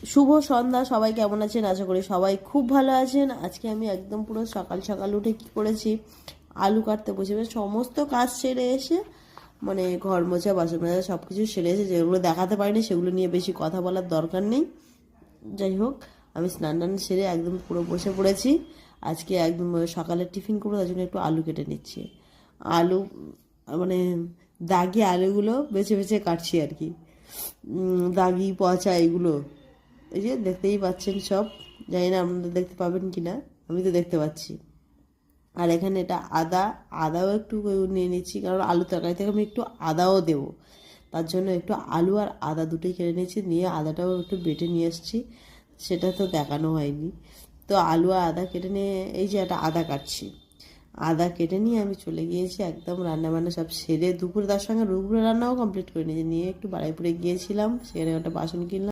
শুভ সন্ধ্যা, সবাই কেমন আছেন? আশা করি সবাই খুব ভালো আছেন। আজকে আমি একদম পুরো সকাল সকাল উঠে কী করেছি, আলু কাটতে বসে সমস্ত কাজ সেরে এসে মানে ঘর মোছা বাসন মাজা সব কিছু সেরে এসে যেগুলো দেখাতে পারিনি সেগুলো নিয়ে বেশি কথা বলার দরকার নেই। যাই হোক, আমি স্নান টান সেরে একদম পুরো বসে পড়েছি। আজকে একদম সকালের টিফিন করবো, তার জন্য একটু আলু কেটে নিচ্ছি। আলু মানে দাগি আলুগুলো বেছে বেছে কাটছি আর কি। দাগি পচা এগুলো, এই যে দেখতেই পাচ্ছেন সব। জানি না আপনারা দেখতে পাবেন কি না, আমি তো দেখতে পাচ্ছি। আর এখানে এটা আদাও একটু নিয়ে নিচ্ছি, কারণ আলু তরকারি থেকে আমি একটু আদাও দেবো। তার জন্য একটু আলু আর আদা দুটোই কেটে নিয়েছি, নিয়ে আদাটাও একটু বেটে নিয়ে এসেছি, সেটা তো দেখানো হয়নি। তো আলু আর আদা কেটে নিয়ে এই যে একটা আদা কাটছি, আদা কেটে নিয়ে আমি চলে গিয়েছি একদম রান্নাবান্না সব সেরে, দুপুরে তার সঙ্গে দুপুরে রান্নাও কমপ্লিট করে নিয়েছি। নিয়ে একটু বাড়াইপুরে গিয়েছিলাম, সেখানে একটা বাসন কিনলাম।